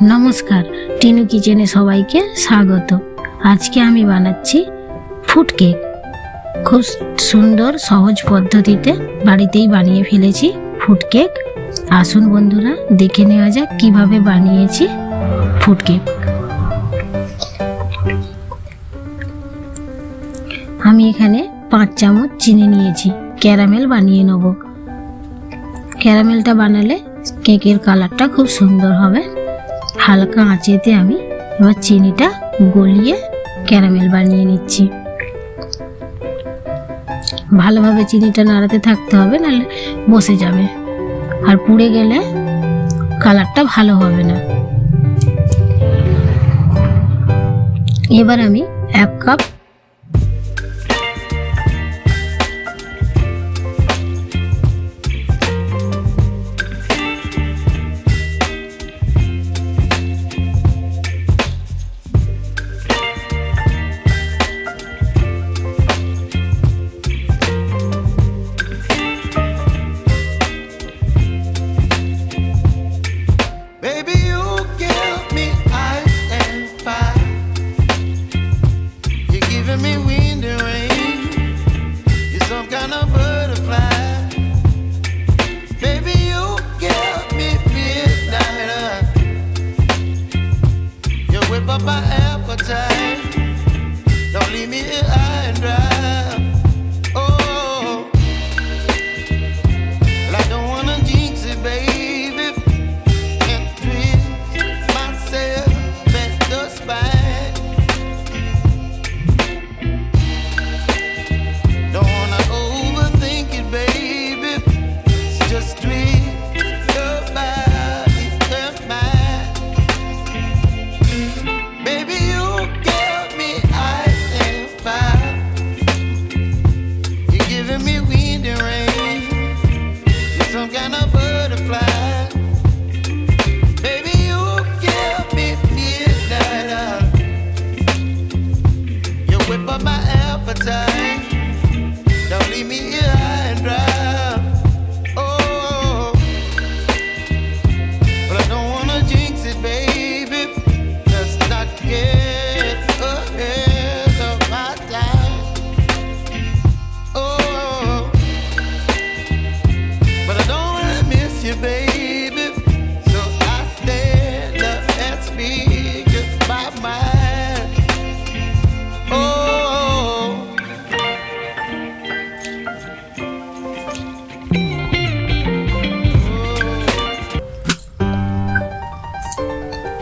नमस्कार टीनू किचेने सबाइके स्वागत। आज के आमी बानाচ্ছি फुट केक। खूब सुंदर सहज पद्धतिते बाड़ीतेई बानिये फेलेছি फुट केक। आसुन बंधुरा देखे नेওয়া যাক কিভাবে বানিয়েছি फुट केक। আমি এখানে 5 চামচ চিনি নিয়েছি। ক্যারামেল বানিয়ে নেব। ক্যারামেলটা বানালে কেকের কালারটা খুব সুন্দর হবে। হালকা আঁচেতে আমি এবার চিনিটা গলিয়ে ক্যারামেল বানিয়ে নিচ্ছি। ভালোভাবে চিনিটা নাড়াতে থাকতে হবে, নাহলে বসে যাবে আর পুড়ে গেলে কালারটা ভালো হবে না। এবার আমি 1 কাপ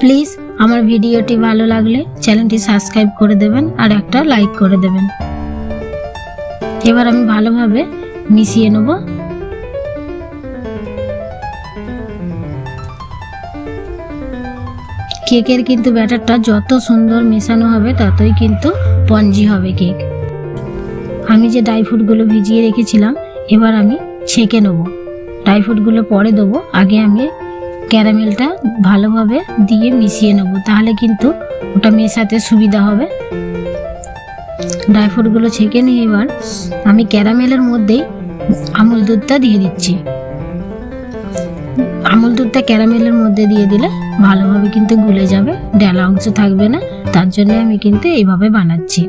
প্লিজ আমার ভিডিওটি ভালো লাগলে চ্যানেলটি সাবস্ক্রাইব করে দেবেন আর একটা লাইক করে দেবেন। এবার আমি ভালোভাবে মিশিয়ে নেব। কেকের কিন্তু ব্যাটারটা যত সুন্দর মেশানো হবে ততই কিন্তু স্পঞ্জি হবে কেক। আমি যে ড্রাই ফ্রুটগুলো ভিজিয়ে রেখেছিলাম এবার আমি ছেঁকে নেব। ড্রাই ফ্রুটগুলো পরে দেবো, আগে আমি ক্যারামেলটা ভালোভাবে দিয়ে মিশিয়ে নেব, তাহলে কিন্তু ওটা মেশাতে সুবিধা হবে। ড্রাই ফ্রুটগুলো ছেঁকে নিয়ে এবার আমি ক্যারামেলের মধ্যেই আমুল দুধটা দিয়ে দিচ্ছি। আমুল দুধটা ক্যারামেলের মধ্যে দিয়ে দিলে ভালোভাবে কিন্তু গুলে যাবে, ডেলা অংশ থাকবে না। তার জন্য আমি কিন্তু এইভাবে বানাচ্ছি।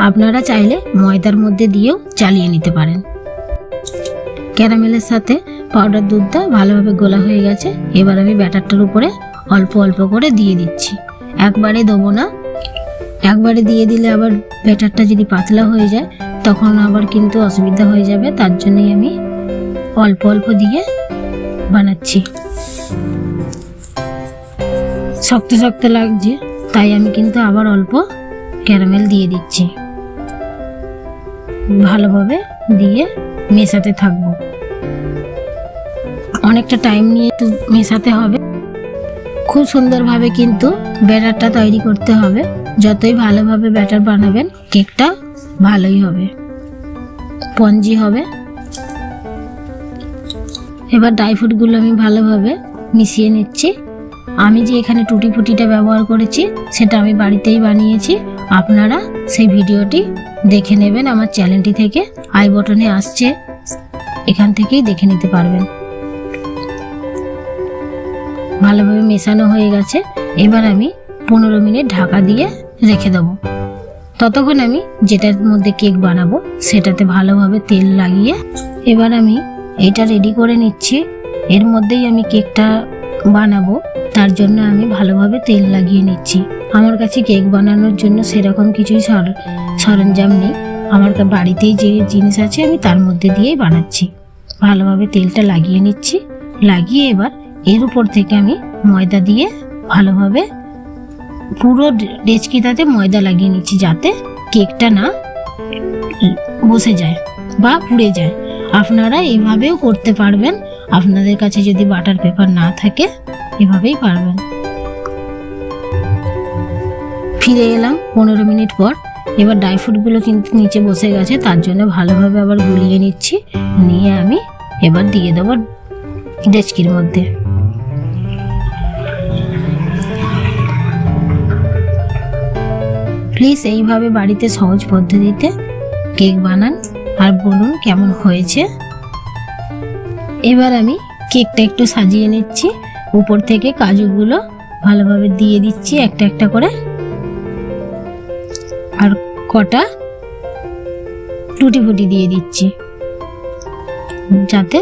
আপনারা চাইলে ময়দার মধ্যে দিয়েও চালিয়ে নিতে পারেন। ক্যারামেলের সাথে পাউডার দুধটা ভালোভাবে গোলা হয়ে গেছে। এবার আমি ব্যাটারটার উপরে অল্প অল্প করে দিয়ে দিচ্ছি, একবারে দেবো না। একবারে দিয়ে দিলে আবার ব্যাটারটা যদি পাতলা হয়ে যায় তখন আবার কিন্তু অসুবিধা হয়ে যাবে। তার জন্যই আমি অল্প অল্প দিয়ে বানাচ্ছি। শক্ত শক্ত লাগছে তাই আমি কিন্তু আবার অল্প ক্যারামেল দিয়ে দিচ্ছি। ভালোভাবে দিয়ে মেশাতে থাকবো। অনেকটা টাইম নিয়ে একটু মেশাতে হবে। খুব সুন্দরভাবে কিন্তু ব্যাটারটা তৈরি করতে হবে। যতই ভালোভাবে ব্যাটার বানাবেন কেকটা ভালোই হবে, স্পঞ্জি হবে। এবার ড্রাই ফ্রুটগুলো আমি ভালোভাবে মিশিয়ে নিচ্ছি। আমি যে এখানে টুটি ফুটিটা ব্যবহার করেছি সেটা আমি বাড়িতেই বানিয়েছি। আপনারা সেই ভিডিওটি দেখে নেবেন আমার চ্যানেলটি থেকে, আই বটনে আসছে, এখান থেকেই দেখে নিতে পারবেন। ভালোভাবে মেশানো হয়ে গেছে। এবার আমি 15 মিনিট ঢাকা দিয়ে রেখে দেবো। ততক্ষণ আমি যেটার মধ্যে কেক বানাবো সেটাতে ভালোভাবে তেল লাগিয়ে এবার আমি এটা রেডি করে নিচ্ছি। এর মধ্যেই আমি কেকটা বানাবো, তার জন্য আমি ভালোভাবে তেল লাগিয়ে নিচ্ছি। আমার কাছে কেক বানানোর জন্য সেরকম কিছুই সরঞ্জাম নেই। আমার বাড়িতেই যে জিনিস আছে আমি তার মধ্যে দিয়েই বানাচ্ছি। ভালোভাবে তেলটা লাগিয়ে নিচ্ছি। লাগিয়ে এবার এর উপর থেকে আমি ময়দা দিয়ে ভালোভাবে পুরো ডেচকিটাতে ময়দা লাগিয়ে নিচ্ছি, যাতে কেকটা না বসে যায় বা পুড়ে যায়। আপনারা এইভাবেও করতে পারবেন। আপনাদের কাছে যদি বাটার পেপার না থাকে এভাবেই পারবেন। ফিরে এলাম 15 মিনিট পর। এবার ড্রাই ফ্রুটগুলো কিন্তু নিচে বসে গেছে, তার জন্য ভালোভাবে আবার গুলিয়ে নিচ্ছি। নিয়ে আমি এবার দিয়ে দেবো ডেচকির মধ্যে। প্লিজ এইভাবে বাড়িতে সহজ পদ্ধতিতে কেক বানান আর বলুন কেমন হয়েছে। এবার আমি কেকটা একটু সাজিয়ে নিচ্ছি। উপর থেকে কাজুগুলো ভালোভাবে দিয়ে দিচ্ছি একটা একটা করে, আর কটা টুটি ফুটি দিয়ে দিচ্ছি যাতে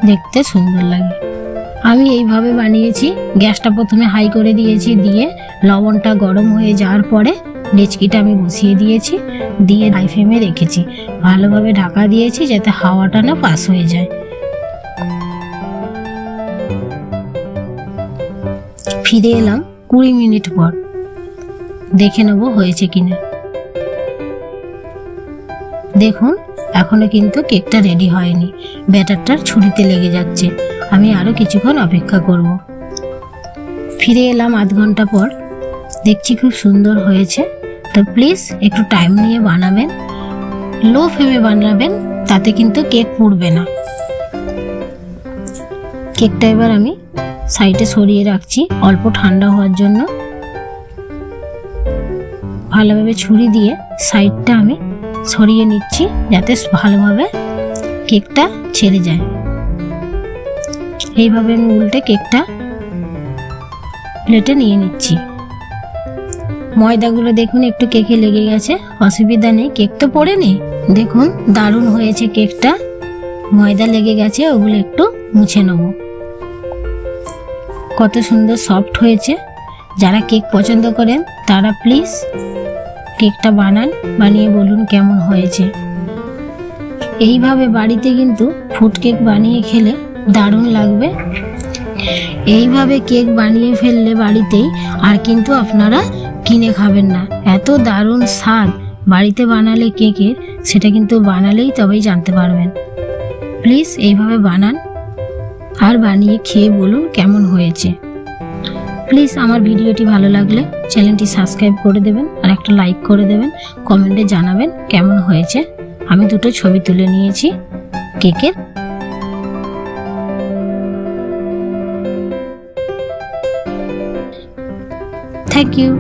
দেখতে সুন্দর লাগে। আমি এইভাবে বানিয়েছি। গ্যাসটা প্রথমে হাই করে দিয়েছি, দিয়ে লবণটা গরম হয়ে যাওয়ার পরে ডেচকিটা আমি বসিয়ে দিয়েছি, দিয়ে হাই ফ্লেমে রেখেছি। ভালোভাবে ঢাকা দিয়েছি যাতে হাওয়াটা না পাস হয়ে যায়। ফিরে এলাম 20 মিনিট পর। দেখে নেবো হয়েছে কিনা। দেখুন এখনো কিন্তু কেকটা রেডি হয়নি, ব্যাটারটার ছুরিতে লেগে যাচ্ছে। আমি আরো কিছুক্ষণ অপেক্ষা করব। ফিরে এলাম আধ ঘন্টা পর। দেখছি খুব সুন্দর হয়েছে। তো প্লিজ একটু টাইম নিয়ে বানাবেন, লো ফ্লেমে বানাবেন, তাতে কিন্তু কেক পুড়বে না। কেকটা এবার আমি সাইডে সরিয়ে রাখছি অল্প ঠান্ডা হওয়ার জন্য। ভালোভাবে ছুরি দিয়ে সাইডটা আমি সরিয়ে নিচ্ছি যাতে ভালোভাবে কেকটা ছেড়ে যায়। এইভাবে আমি উল্টে কেকটা প্লেটে নিয়ে নিচ্ছি। ময়দাগুলো দেখুন একটু কেকে লেগে গেছে, অসুবিধা নেই, কেক তো পড়ে নেই। দেখুন দারুণ হয়েছে কেকটা। ময়দা লেগে গেছে, ওগুলো একটু মুছে নেব। কত সুন্দর সফট হয়েছে। যারা কেক পছন্দ করেন তারা প্লিজ কেকটা বানান, বানিয়ে বলুন কেমন হয়েছে। এইভাবে বাড়িতে কিন্তু ফ্রুট কেক বানিয়ে খেলে দারুণ লাগবে। এইভাবে কেক বানিয়ে ফেললে বাড়িতেই আর কিন্তু আপনারা কিনে খাবেন না। এত দারুণ স্বাদ বাড়িতে বানালে কেকের, সেটা কিন্তু বানালেই তবেই জানতে পারবেন। প্লিজ এইভাবে বানান আর বানিয়ে খেয়ে বলুন কেমন হয়েছে। প্লিজ আমার ভিডিওটি ভালো লাগলে চ্যানেলটি সাবস্ক্রাইব করে দেবেন আর একটা লাইক করে দেবেন। কমেন্টে জানাবেন কেমন হয়েছে। আমি দুটো ছবি তুলে নিয়েছি কেকের। Thank you.